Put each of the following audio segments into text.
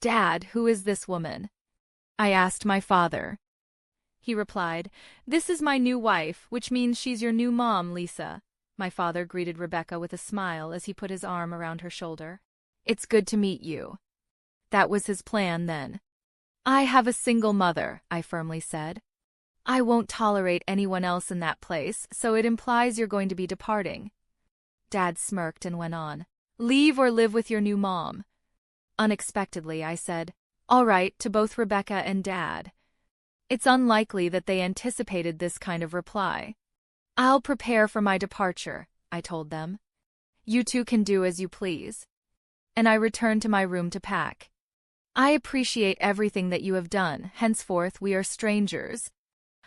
"Dad, who is this woman?" I asked my father. He replied, "This is my new wife, which means she's your new mom, Lisa." My father greeted Rebecca with a smile as he put his arm around her shoulder. "It's good to meet you." That was his plan then. "I have a single mother," I firmly said. "I won't tolerate anyone else in that place, so it implies you're going to be departing." Dad smirked and went on, "Leave or live with your new mom." Unexpectedly, I said, "All right," to both Rebecca and Dad. It's unlikely that they anticipated this kind of reply. "I'll prepare for my departure," I told them. "You two can do as you please." And I returned to my room to pack. "I appreciate everything that you have done. Henceforth, we are strangers.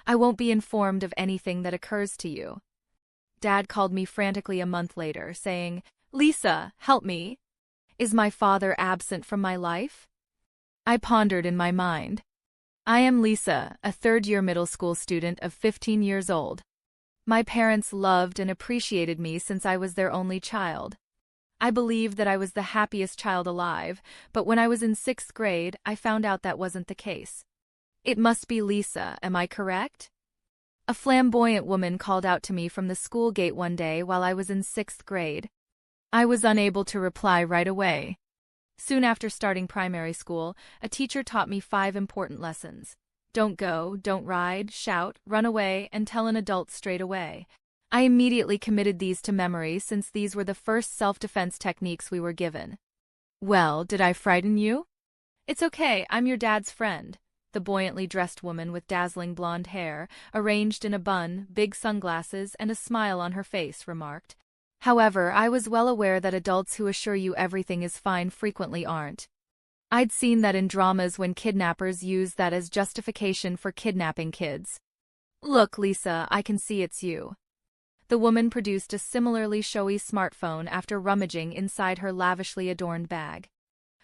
I won't be informed of anything that occurs to you." Dad called me frantically a month later, saying, "Lisa, help me. Is my father absent from my life?" I pondered in my mind. I am Lisa, a third-year middle school student of 15 years old. My parents loved and appreciated me since I was their only child. I believed that I was the happiest child alive, but when I was in 6th grade, I found out that wasn't the case. It must be Lisa, am I correct? A flamboyant woman called out to me from the school gate one day while I was in 6th grade. I was unable to reply right away. Soon after starting primary school, a teacher taught me 5 important lessons. Don't go, don't ride, shout, run away, and tell an adult straight away. I immediately committed these to memory since these were the first self-defense techniques we were given. "Well, did I frighten you?" "It's okay, I'm your dad's friend," the buoyantly dressed woman with dazzling blonde hair, arranged in a bun, big sunglasses, and a smile on her face, remarked. However, I was well aware that adults who assure you everything is fine frequently aren't. I'd seen that in dramas when kidnappers use that as justification for kidnapping kids. "Look, Lisa, I can see it's you." The woman produced a similarly showy smartphone after rummaging inside her lavishly adorned bag.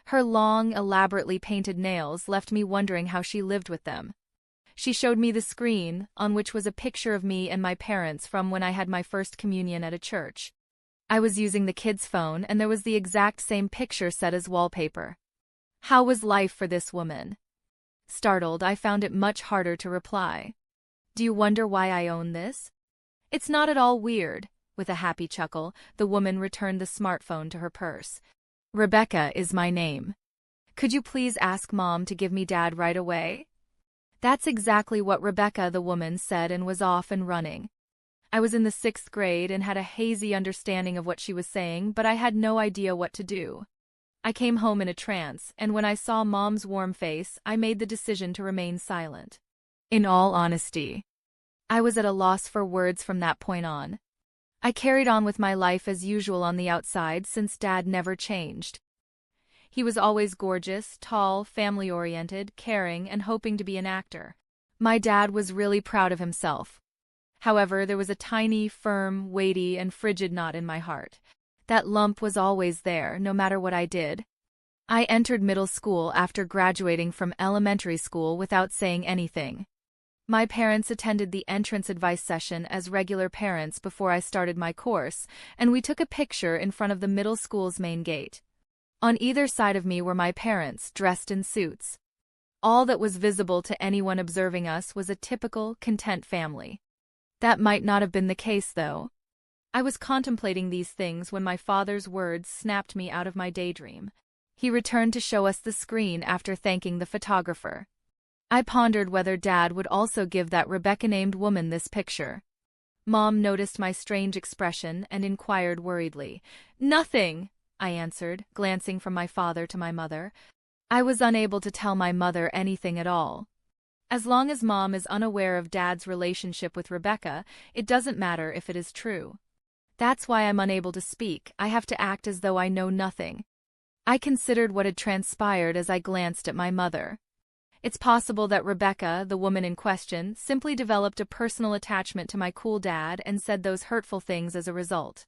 Her long, elaborately painted nails left me wondering how she lived with them. She showed me the screen, on which was a picture of me and my parents from when I had my first communion at a church. I was using the kid's phone, and there was the exact same picture set as wallpaper. How was life for this woman? Startled, I found it much harder to reply. "Do you wonder why I own this?" "It's not at all weird." With a happy chuckle, the woman returned the smartphone to her purse. "Rebecca is my name. Could you please ask Mom to give me Dad right away?" That's exactly what Rebecca, the woman, said, and was off and running. I was in the 6th grade and had a hazy understanding of what she was saying, but I had no idea what to do. I came home in a trance, and when I saw Mom's warm face, I made the decision to remain silent. In all honesty, I was at a loss for words from that point on. I carried on with my life as usual on the outside since Dad never changed. He was always gorgeous, tall, family-oriented, caring, and hoping to be an actor. My dad was really proud of himself. However, there was a tiny, firm, weighty, and frigid knot in my heart. That lump was always there, no matter what I did. I entered middle school after graduating from elementary school without saying anything. My parents attended the entrance advice session as regular parents before I started my course, and we took a picture in front of the middle school's main gate. On either side of me were my parents, dressed in suits. All that was visible to anyone observing us was a typical, content family. That might not have been the case, though. I was contemplating these things when my father's words snapped me out of my daydream. He returned to show us the screen after thanking the photographer. I pondered whether Dad would also give that Rebecca-named woman this picture. Mom noticed my strange expression and inquired worriedly. "Nothing," I answered, glancing from my father to my mother. I was unable to tell my mother anything at all. As long as Mom is unaware of Dad's relationship with Rebecca, it doesn't matter if it is true. That's why I'm unable to speak. I have to act as though I know nothing. I considered what had transpired as I glanced at my mother. It's possible that Rebecca, the woman in question, simply developed a personal attachment to my cool dad and said those hurtful things as a result.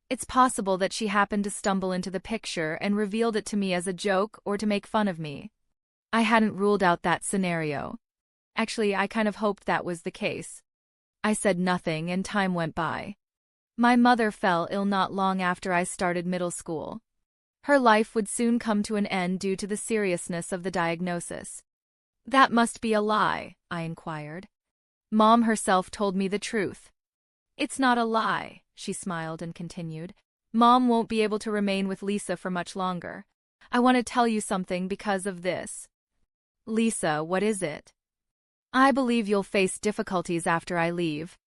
It's possible that she happened to stumble into the picture and revealed it to me as a joke or to make fun of me. I hadn't ruled out that scenario. Actually, I kind of hoped that was the case. I said nothing, and time went by. My mother fell ill not long after I started middle school. Her life would soon come to an end due to the seriousness of the diagnosis. That must be a lie, I inquired. Mom herself told me the truth. It's not a lie, she smiled and continued. Mom won't be able to remain with Lisa for much longer. I want to tell you something because of this. Lisa, what is it? I believe you'll face difficulties after I leave.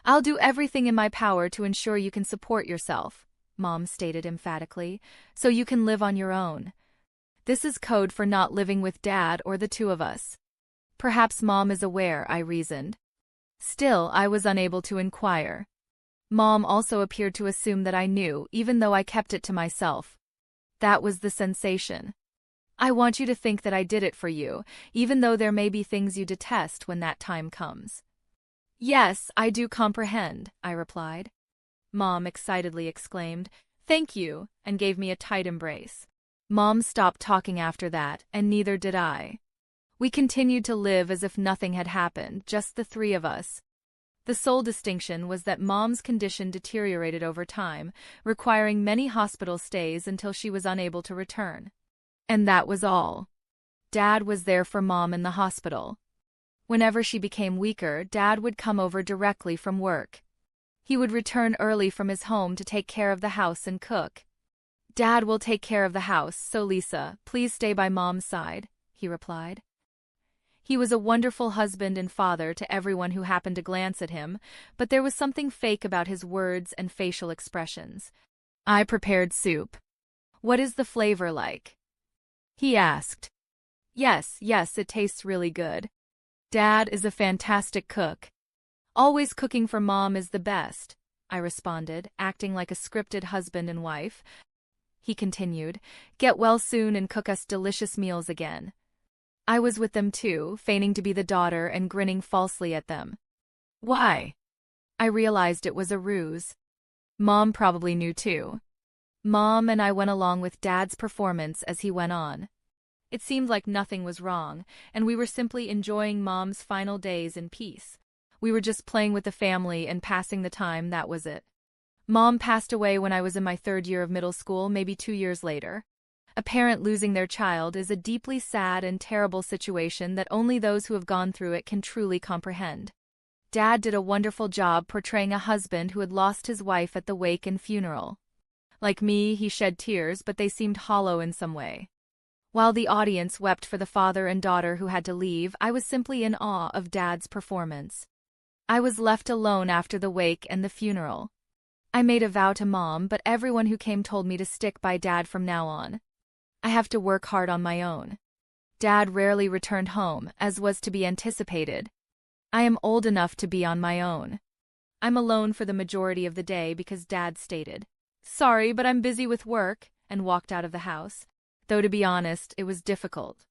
I'll do everything in my power to ensure you can support yourself, Mom stated emphatically, so you can live on your own. This is code for not living with Dad or the two of us. Perhaps Mom is aware, I reasoned. Still, I was unable to inquire. Mom also appeared to assume that I knew, even though I kept it to myself. That was the sensation. I want you to think that I did it for you, even though there may be things you detest when that time comes. Yes, I do comprehend, I replied. Mom excitedly exclaimed, "Thank you," and gave me a tight embrace. Mom stopped talking after that, and neither did I. We continued to live as if nothing had happened, just the three of us. The sole distinction was that Mom's condition deteriorated over time, requiring many hospital stays until she was unable to return. And that was all. Dad was there for Mom in the hospital. Whenever she became weaker, Dad would come over directly from work. He would return early from his home to take care of the house and cook. Dad will take care of the house, so Lisa, please stay by Mom's side, he replied. He was a wonderful husband and father to everyone who happened to glance at him, but there was something fake about his words and facial expressions. I prepared soup. What is the flavor like? He asked. Yes, it tastes really good. Dad is a fantastic cook. Always cooking for Mom is the best, I responded, acting like a scripted husband and wife. He continued, get well soon and cook us delicious meals again. I was with them too, feigning to be the daughter and grinning falsely at them. Why? I realized it was a ruse. Mom probably knew too. Mom and I went along with Dad's performance as he went on. It seemed like nothing was wrong, and we were simply enjoying Mom's final days in peace. We were just playing with the family and passing the time, that was it. Mom passed away when I was in my 3rd year of middle school, maybe 2 years later. A parent losing their child is a deeply sad and terrible situation that only those who have gone through it can truly comprehend. Dad did a wonderful job portraying a husband who had lost his wife at the wake and funeral. Like me, he shed tears, but they seemed hollow in some way. While the audience wept for the father and daughter who had to leave, I was simply in awe of Dad's performance. I was left alone after the wake and the funeral. I made a vow to Mom, but everyone who came told me to stick by Dad from now on. I have to work hard on my own. Dad rarely returned home, as was to be anticipated. I am old enough to be on my own. I'm alone for the majority of the day because Dad stated, "Sorry, but I'm busy with work," and walked out of the house. Though to be honest, it was difficult.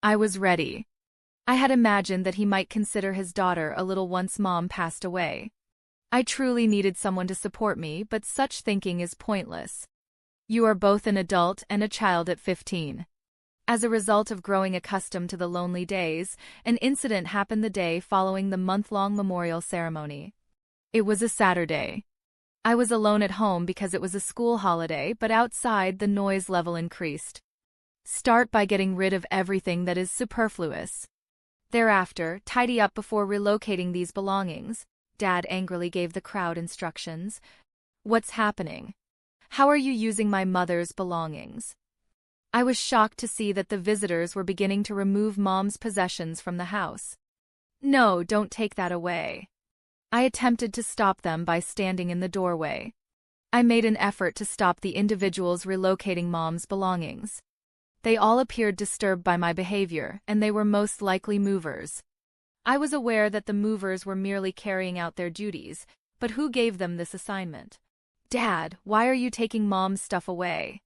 I was ready. I had imagined that he might consider his daughter a little once Mom passed away. I truly needed someone to support me, but such thinking is pointless. You are both an adult and a child at 15. As a result of growing accustomed to the lonely days, an incident happened the day following the month-long memorial ceremony. It was a Saturday. I was alone at home because it was a school holiday, but outside the noise level increased. Start by getting rid of everything that is superfluous. Thereafter, tidy up before relocating these belongings. Dad angrily gave the crowd instructions. What's happening? How are you using my mother's belongings? I was shocked to see that the visitors were beginning to remove Mom's possessions from the house. No, don't take that away. I attempted to stop them by standing in the doorway. I made an effort to stop the individuals relocating Mom's belongings. They all appeared disturbed by my behavior, and they were most likely movers. I was aware that the movers were merely carrying out their duties, but who gave them this assignment? Dad, why are you taking Mom's stuff away?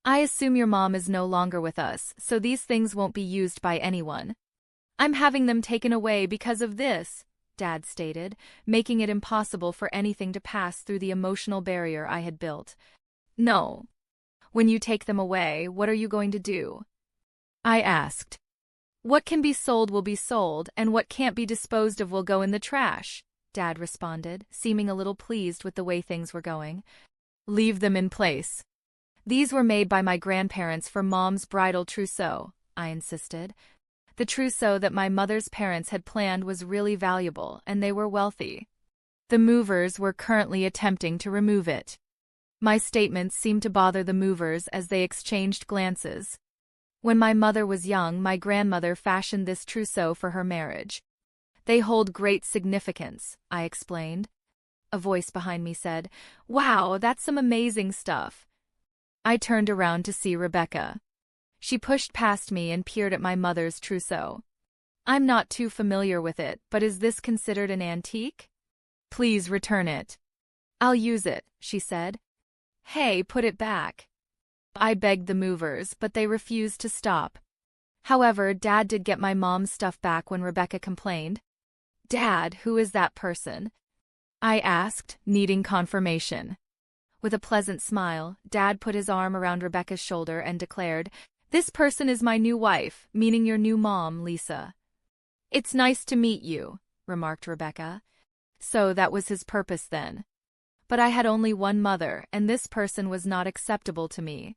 I assume your mom is no longer with us, so these things won't be used by anyone. I'm having them taken away because of this, Dad stated, making it impossible for anything to pass through the emotional barrier I had built. No. When you take them away, what are you going to do? I asked. What can be sold will be sold, and what can't be disposed of will go in the trash, Dad responded, seeming a little pleased with the way things were going. Leave them in place. These were made by my grandparents for Mom's bridal trousseau, I insisted. The trousseau that my mother's parents had planned was really valuable, and they were wealthy. The movers were currently attempting to remove it. My statements seemed to bother the movers as they exchanged glances. When my mother was young, my grandmother fashioned this trousseau for her marriage. They hold great significance, I explained. A voice behind me said, "Wow, that's some amazing stuff." I turned around to see Rebecca. She pushed past me and peered at my mother's trousseau. "I'm not too familiar with it, but is this considered an antique?" "Please return it." "I'll use it," she said. "Hey, put it back." I begged the movers, but they refused to stop. However, Dad did get my mom's stuff back when Rebecca complained. "Dad, who is that person?" I asked, needing confirmation. With a pleasant smile, Dad put his arm around Rebecca's shoulder and declared, "This person is my new wife, meaning your new mom, Lisa." "It's nice to meet you," remarked Rebecca. So that was his purpose then. But I had only one mother, and this person was not acceptable to me.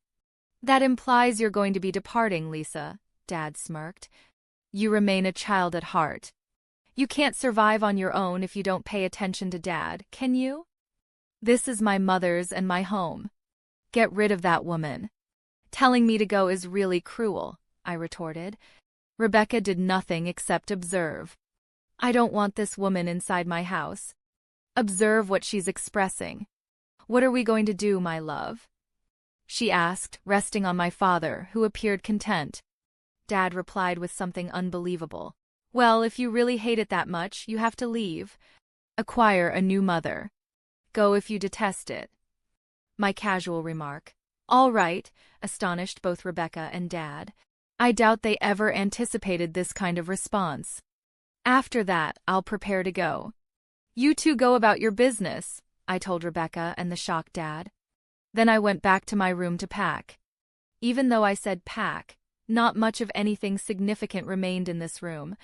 "That implies you're going to be departing, Lisa," Dad smirked. "You remain a child at heart. You can't survive on your own if you don't pay attention to Dad, can you? This is my mother's and my home. Get rid of that woman." "Telling me to go is really cruel," I retorted. Rebecca did nothing except observe. "I don't want this woman inside my house. Observe what she's expressing." "What are we going to do, my love?" she asked, resting on my father, who appeared content. Dad replied with something unbelievable. "Well, if you really hate it that much, you have to leave. Acquire a new mother. Go if you detest it." My casual remark. "All right," astonished both Rebecca and Dad. I doubt they ever anticipated this kind of response. "After that, I'll prepare to go." "You two go about your business," I told Rebecca and the shocked Dad. Then I went back to my room to pack. Even though I said pack, not much of anything significant remained in this room.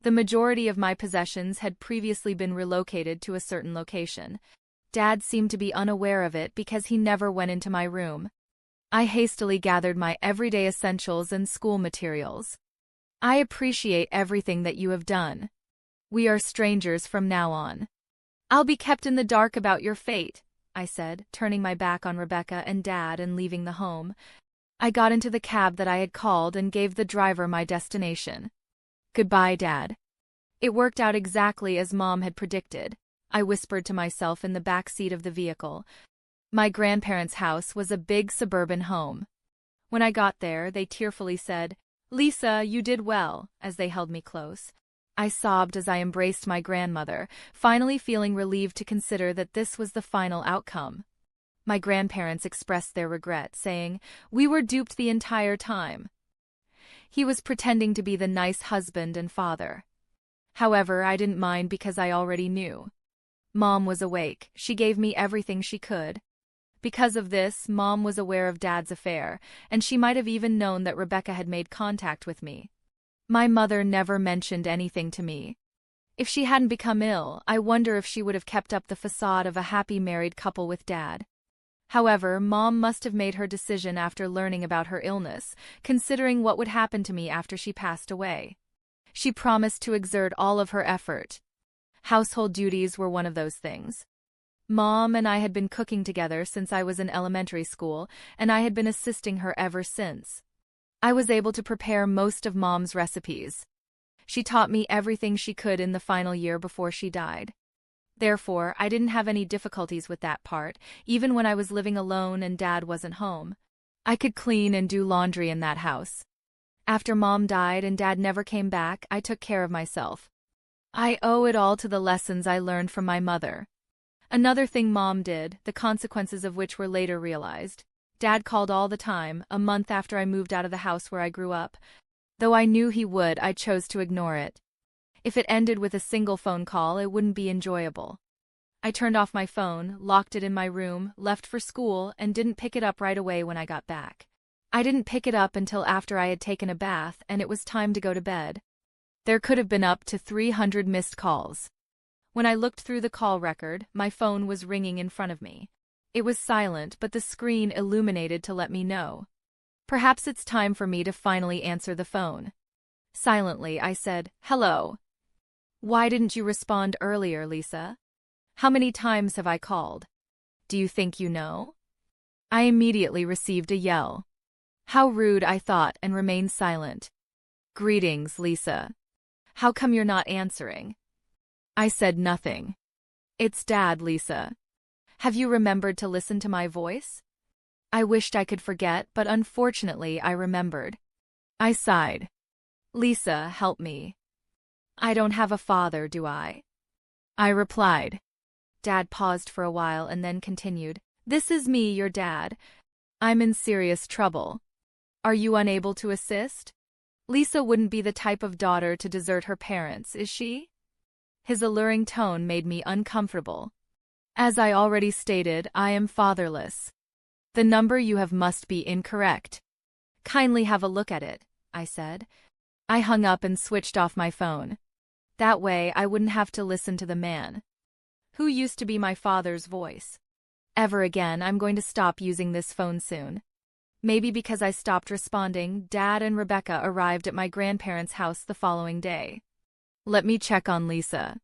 The majority of my possessions had previously been relocated to a certain location. Dad seemed to be unaware of it because he never went into my room. I hastily gathered my everyday essentials and school materials. "I appreciate everything that you have done. We are strangers from now on." "I'll be kept in the dark about your fate," I said, turning my back on Rebecca and Dad and leaving the home. I got into the cab that I had called and gave the driver my destination. "Goodbye, Dad." It worked out exactly as Mom had predicted, I whispered to myself in the back seat of the vehicle. My grandparents' house was a big suburban home. When I got there, they tearfully said, "Lisa, you did well," as they held me close. I sobbed as I embraced my grandmother, finally feeling relieved to consider that this was the final outcome. My grandparents expressed their regret, saying, "We were duped the entire time." He was pretending to be the nice husband and father. However, I didn't mind because I already knew. Mom was awake. She gave me everything she could. Because of this, Mom was aware of Dad's affair, and she might have even known that Rebecca had made contact with me. My mother never mentioned anything to me. If she hadn't become ill, I wonder if she would have kept up the facade of a happy married couple with Dad. However, Mom must have made her decision after learning about her illness, considering what would happen to me after she passed away. She promised to exert all of her effort. Household duties were one of those things. Mom and I had been cooking together since I was in elementary school, and I had been assisting her ever since. I was able to prepare most of Mom's recipes. She taught me everything she could in the final year before she died. Therefore, I didn't have any difficulties with that part, even when I was living alone and Dad wasn't home. I could clean and do laundry in that house. After Mom died and Dad never came back, I took care of myself. I owe it all to the lessons I learned from my mother. Another thing Mom did, the consequences of which were later realized. Dad called all the time, a month after I moved out of the house where I grew up. Though I knew he would, I chose to ignore it. If it ended with a single phone call, it wouldn't be enjoyable. I turned off my phone, locked it in my room, left for school, and didn't pick it up right away when I got back. I didn't pick it up until after I had taken a bath and it was time to go to bed. There could have been up to 300 missed calls. When I looked through the call record, my phone was ringing in front of me. It was silent, but the screen illuminated to let me know. Perhaps it's time for me to finally answer the phone. Silently, I said, "Hello. Why didn't you respond earlier, Lisa? How many times have I called? Do you think you know?" I immediately received a yell. How rude, I thought, and remained silent. "Greetings, Lisa. How come you're not answering?" I said nothing. "It's Dad, Lisa. Have you remembered to listen to my voice?" I wished I could forget, but unfortunately I remembered. I sighed. "Lisa, help me. I don't have a father, do I?" I replied. Dad paused for a while and then continued, "This is me, your dad. I'm in serious trouble. Are you unable to assist? Lisa wouldn't be the type of daughter to desert her parents, is she?" His alluring tone made me uncomfortable. "As I already stated, I am fatherless. The number you have must be incorrect. Kindly have a look at it," I said. I hung up and switched off my phone. That way I wouldn't have to listen to the man who used to be my father's voice. Ever again, I'm going to stop using this phone soon. Maybe because I stopped responding, Dad and Rebecca arrived at my grandparents' house the following day. "Let me check on Lisa.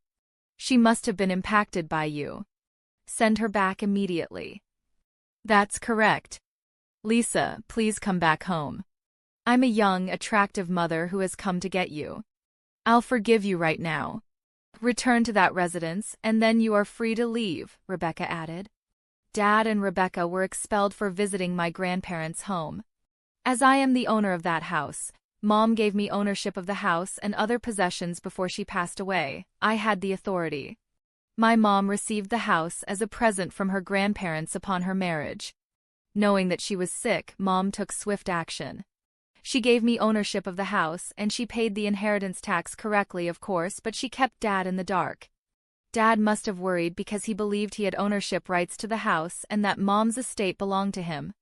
She must have been impacted by you. Send her back immediately." "That's correct. Lisa, please come back home. I'm a young, attractive mother who has come to get you. I'll forgive you right now. Return to that residence, and then you are free to leave," Rebecca added. Dad and Rebecca were expelled for visiting my grandparents' home. As I am the owner of that house, Mom gave me ownership of the house and other possessions before she passed away. I had the authority. My mom received the house as a present from her grandparents upon her marriage. Knowing that she was sick, Mom took swift action. She gave me ownership of the house, and she paid the inheritance tax correctly, of course, but she kept Dad in the dark. Dad must have worried because he believed he had ownership rights to the house and that Mom's estate belonged to him.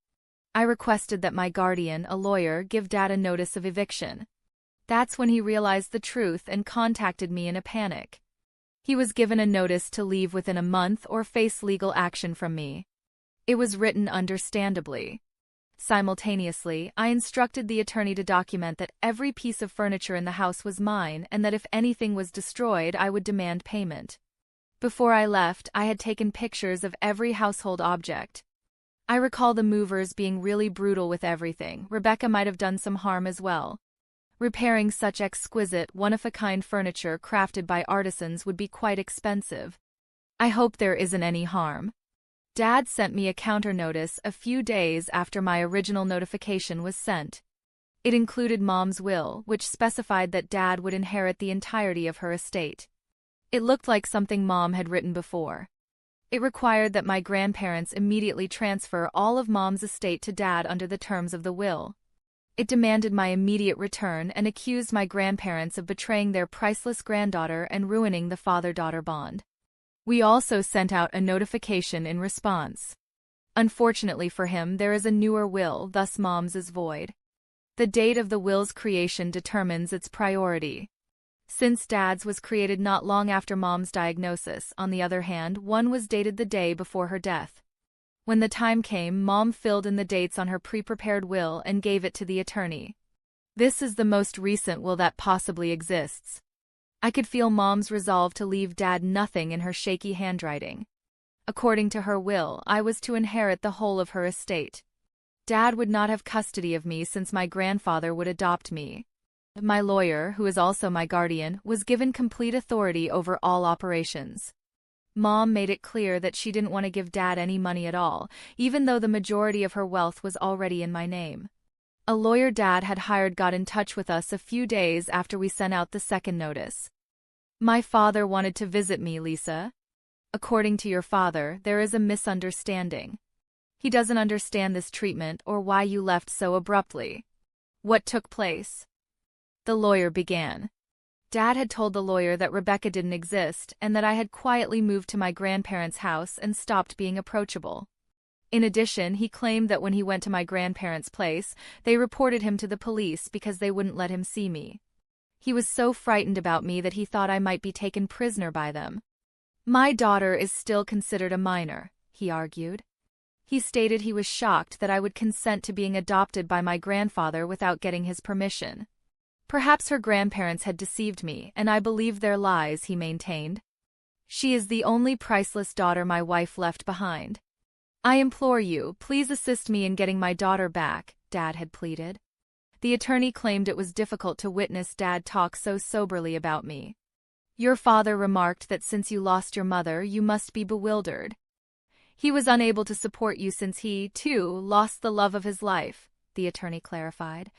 I requested that my guardian, a lawyer, give Dad a notice of eviction. That's when he realized the truth and contacted me in a panic. He was given a notice to leave within a month or face legal action from me. It was written understandably. Simultaneously, I instructed the attorney to document that every piece of furniture in the house was mine and that if anything was destroyed, I would demand payment. Before I left, I had taken pictures of every household object. I recall the movers being really brutal with everything. Rebecca might have done some harm as well. Repairing such exquisite, one-of-a-kind furniture crafted by artisans would be quite expensive. I hope there isn't any harm. Dad sent me a counter notice a few days after my original notification was sent. It included Mom's will, which specified that Dad would inherit the entirety of her estate. It looked like something Mom had written before. It required that my grandparents immediately transfer all of Mom's estate to Dad under the terms of the will. It demanded my immediate return and accused my grandparents of betraying their priceless granddaughter and ruining the father-daughter bond. We also sent out a notification in response. Unfortunately for him, there is a newer will, thus Mom's is void. The date of the will's creation determines its priority. Since Dad's was created not long after Mom's diagnosis, on the other hand, one was dated the day before her death. When the time came, Mom filled in the dates on her pre-prepared will and gave it to the attorney. This is the most recent will that possibly exists. I could feel Mom's resolve to leave Dad nothing in her shaky handwriting. According to her will, I was to inherit the whole of her estate. Dad would not have custody of me since my grandfather would adopt me. My lawyer, who is also my guardian, was given complete authority over all operations. Mom made it clear that she didn't want to give Dad any money at all, even though the majority of her wealth was already in my name. A lawyer Dad had hired got in touch with us a few days after we sent out the second notice. "My father wanted to visit me, Lisa. According to your father, there is a misunderstanding. He doesn't understand this treatment or why you left so abruptly. What took place?" The lawyer began. Dad had told the lawyer that Rebecca didn't exist and that I had quietly moved to my grandparents' house and stopped being approachable. In addition, he claimed that when he went to my grandparents' place, they reported him to the police because they wouldn't let him see me. He was so frightened about me that he thought I might be taken prisoner by them. "My daughter is still considered a minor," he argued. He stated he was shocked that I would consent to being adopted by my grandfather without getting his permission. Perhaps her grandparents had deceived me, and I believed their lies, he maintained. She is the only priceless daughter my wife left behind. I implore you, please assist me in getting my daughter back, Dad had pleaded. The attorney claimed it was difficult to witness Dad talk so soberly about me. Your father remarked that since you lost your mother, you must be bewildered. He was unable to support you since he, too, lost the love of his life, the attorney clarified.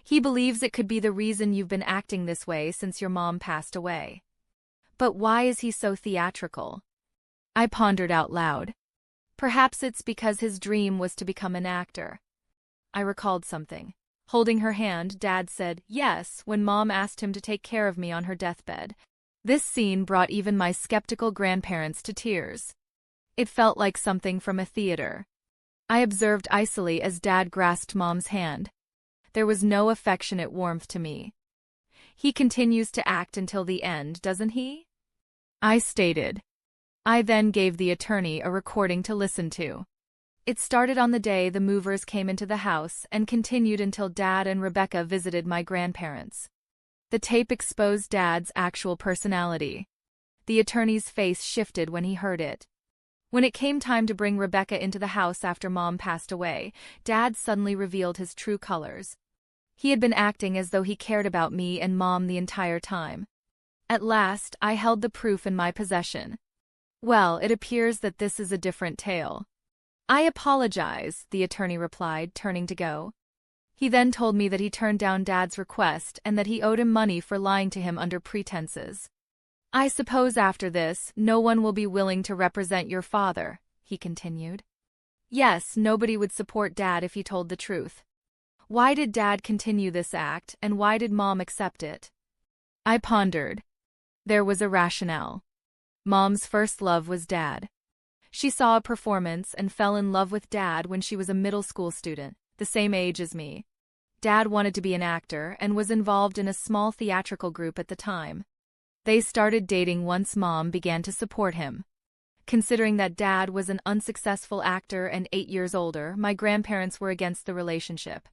He believes it could be the reason you've been acting this way since your mom passed away. But why is he so theatrical? I pondered out loud. Perhaps it's because his dream was to become an actor. I recalled something. Holding her hand, Dad said yes when Mom asked him to take care of me on her deathbed. This scene brought even my skeptical grandparents to tears. It felt like something from a theater. I observed icily as Dad grasped Mom's hand. There was no affectionate warmth to me. He continues to act until the end, doesn't he? I stated. I then gave the attorney a recording to listen to. It started on the day the movers came into the house and continued until Dad and Rebecca visited my grandparents. The tape exposed Dad's actual personality. The attorney's face shifted when he heard it. When it came time to bring Rebecca into the house after Mom passed away, Dad suddenly revealed his true colors. He had been acting as though he cared about me and Mom the entire time. At last, I held the proof in my possession. Well, it appears that this is a different tale. I apologize, the attorney replied, turning to go. He then told me that he turned down Dad's request and that he owed him money for lying to him under pretenses. I suppose after this, no one will be willing to represent your father, he continued. Yes, nobody would support Dad if he told the truth. Why did Dad continue this act, and why did Mom accept it? I pondered. There was a rationale. Mom's first love was Dad. She saw a performance and fell in love with Dad when she was a middle school student, the same age as me. Dad wanted to be an actor and was involved in a small theatrical group at the time. They started dating once Mom began to support him. Considering that Dad was an unsuccessful actor and 8 years older, my grandparents were against the relationship.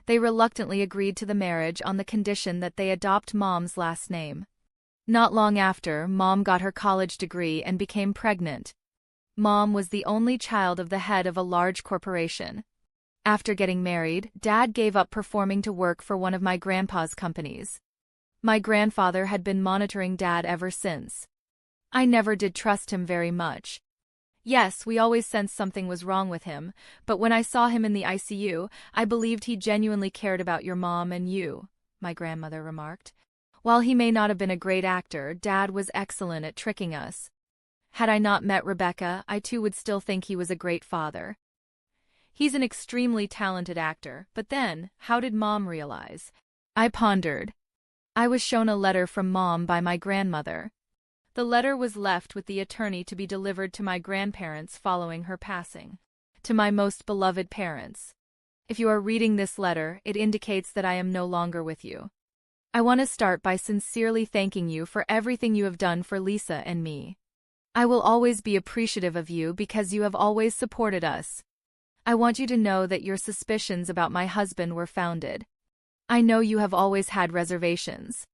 They reluctantly agreed to the marriage on the condition that they adopt Mom's last name. Not long after, Mom got her college degree and became pregnant. Mom was the only child of the head of a large corporation. After getting married, Dad gave up performing to work for one of my grandpa's companies. My grandfather had been monitoring Dad ever since. I never did trust him very much. Yes, we always sensed something was wrong with him, but when I saw him in the ICU, I believed he genuinely cared about your mom and you, my grandmother remarked. While he may not have been a great actor, Dad was excellent at tricking us. Had I not met Rebecca, I too would still think he was a great father. He's an extremely talented actor, but then, how did Mom realize? I pondered. I was shown a letter from Mom by my grandmother. The letter was left with the attorney to be delivered to my grandparents following her passing. To my most beloved parents. If you are reading this letter, it indicates that I am no longer with you. I want to start by sincerely thanking you for everything you have done for Lisa and me. I will always be appreciative of you because you have always supported us. I want you to know that your suspicions about my husband were founded. I know you have always had reservations.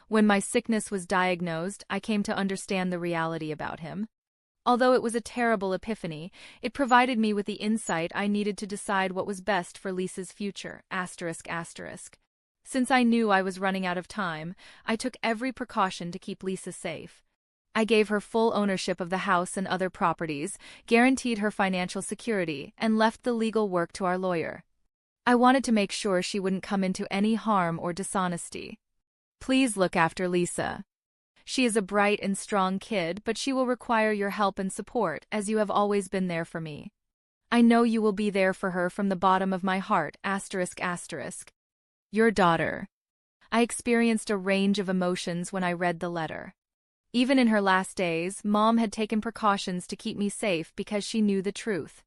When my sickness was diagnosed, I came to understand the reality about him. Although it was a terrible epiphany, it provided me with the insight I needed to decide what was best for Lisa's future. Since I knew I was running out of time, I took every precaution to keep Lisa safe. I gave her full ownership of the house and other properties, guaranteed her financial security, and left the legal work to our lawyer. I wanted to make sure she wouldn't come into any harm or dishonesty. Please look after Lisa. She is a bright and strong kid, but she will require your help and support, as you have always been there for me. I know you will be there for her from the bottom of my heart. Your daughter. I experienced a range of emotions when I read the letter. Even in her last days, Mom had taken precautions to keep me safe because she knew the truth.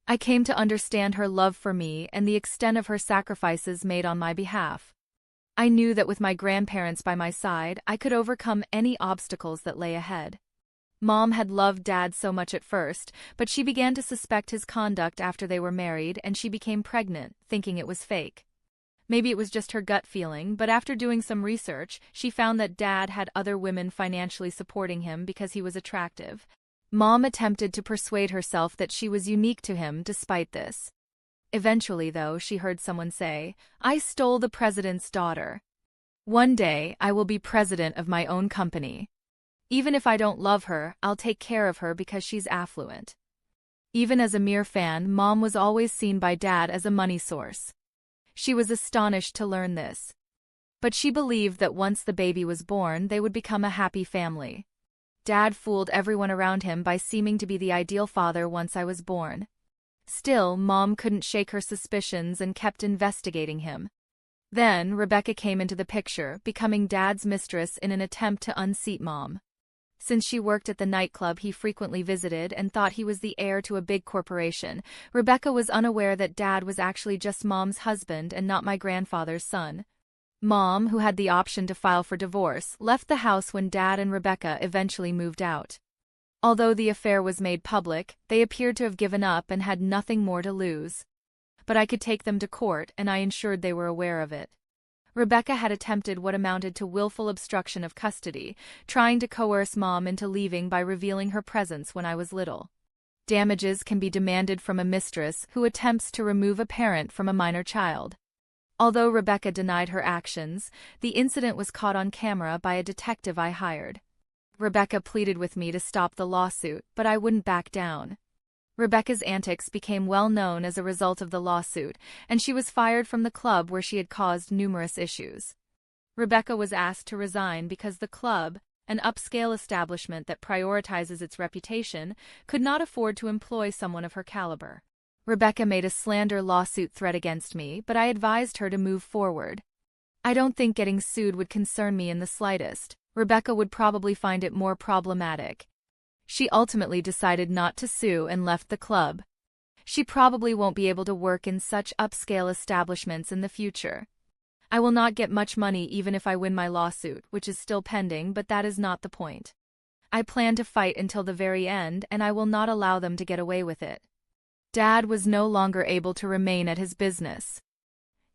I came to understand her love for me and the extent of her sacrifices made on my behalf. I knew that with my grandparents by my side, I could overcome any obstacles that lay ahead. Mom had loved Dad so much at first, but she began to suspect his conduct after they were married and she became pregnant, thinking it was fake. Maybe it was just her gut feeling, but after doing some research, she found that Dad had other women financially supporting him because he was attractive. Mom attempted to persuade herself that she was unique to him despite this. Eventually, though, she heard someone say, "I stole the president's daughter. One day, I will be president of my own company. Even if I don't love her, I'll take care of her because she's affluent." Even as a mere fan, Mom was always seen by Dad as a money source. She was astonished to learn this. But she believed that once the baby was born, they would become a happy family. Dad fooled everyone around him by seeming to be the ideal father once I was born. Still, Mom couldn't shake her suspicions and kept investigating him. Then, Rebecca came into the picture, becoming Dad's mistress in an attempt to unseat Mom. Since she worked at the nightclub he frequently visited and thought he was the heir to a big corporation, Rebecca was unaware that Dad was actually just Mom's husband and not my grandfather's son. Mom, who had the option to file for divorce, left the house when Dad and Rebecca eventually moved out. Although the affair was made public, they appeared to have given up and had nothing more to lose. But I could take them to court, and I ensured they were aware of it. Rebecca had attempted what amounted to willful obstruction of custody, trying to coerce Mom into leaving by revealing her presence when I was little. Damages can be demanded from a mistress who attempts to remove a parent from a minor child. Although Rebecca denied her actions, the incident was caught on camera by a detective I hired. Rebecca pleaded with me to stop the lawsuit, but I wouldn't back down. Rebecca's antics became well known as a result of the lawsuit, and she was fired from the club where she had caused numerous issues. Rebecca was asked to resign because the club, an upscale establishment that prioritizes its reputation, could not afford to employ someone of her caliber. Rebecca made a slander lawsuit threat against me, but I advised her to move forward. I don't think getting sued would concern me in the slightest. Rebecca would probably find it more problematic. She ultimately decided not to sue and left the club. She probably won't be able to work in such upscale establishments in the future. I will not get much money even if I win my lawsuit, which is still pending, but that is not the point. I plan to fight until the very end, and I will not allow them to get away with it. Dad was no longer able to remain at his business.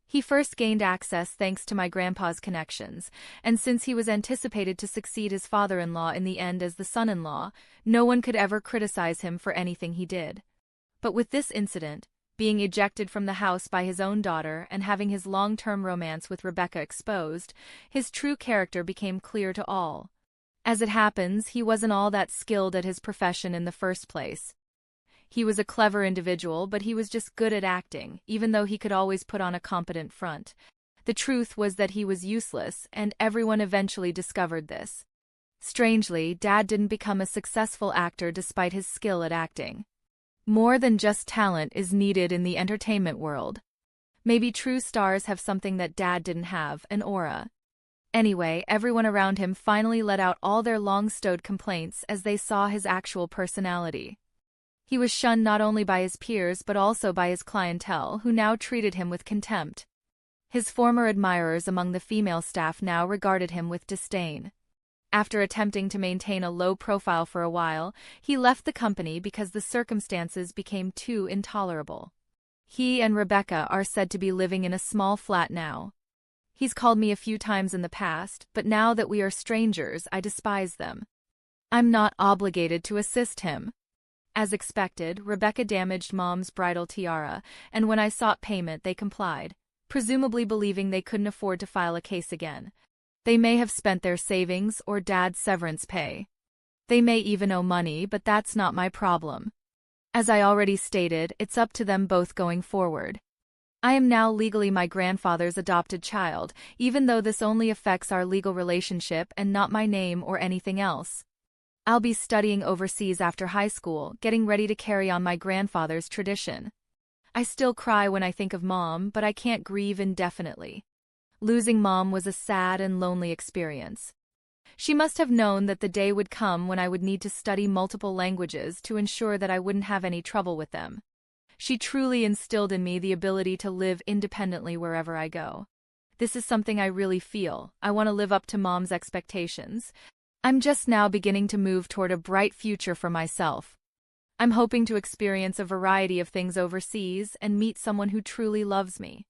He first gained access thanks to my grandpa's connections, and since he was anticipated to succeed his father-in-law in the end as the son-in-law, no one could ever criticize him for anything he did. But with this incident, being ejected from the house by his own daughter and having his long-term romance with Rebecca exposed, his true character became clear to all. As it happens, he wasn't all that skilled at his profession in the first place. He was a clever individual, but he was just good at acting, even though he could always put on a competent front. The truth was that he was useless, and everyone eventually discovered this. Strangely, Dad didn't become a successful actor despite his skill at acting. More than just talent is needed in the entertainment world. Maybe true stars have something that Dad didn't have, an aura. Anyway, everyone around him finally let out all their long-stowed complaints as they saw his actual personality. He was shunned not only by his peers but also by his clientele, who now treated him with contempt. His former admirers among the female staff now regarded him with disdain. After attempting to maintain a low profile for a while, he left the company because the circumstances became too intolerable. He and Rebecca are said to be living in a small flat now. He's called me a few times in the past, but now that we are strangers, I despise them. I'm not obligated to assist him. As expected, Rebecca damaged Mom's bridal tiara, and when I sought payment they complied, presumably believing they couldn't afford to file a case again. They may have spent their savings or Dad's severance pay. They may even owe money, but that's not my problem. As I already stated, it's up to them both going forward. I am now legally my grandfather's adopted child, even though this only affects our legal relationship and not my name or anything else. I'll be studying overseas after high school, getting ready to carry on my grandfather's tradition. I still cry when I think of Mom, but I can't grieve indefinitely. Losing Mom was a sad and lonely experience. She must have known that the day would come when I would need to study multiple languages to ensure that I wouldn't have any trouble with them. She truly instilled in me the ability to live independently wherever I go. This is something I really feel. I want to live up to Mom's expectations. I'm just now beginning to move toward a bright future for myself. I'm hoping to experience a variety of things overseas and meet someone who truly loves me.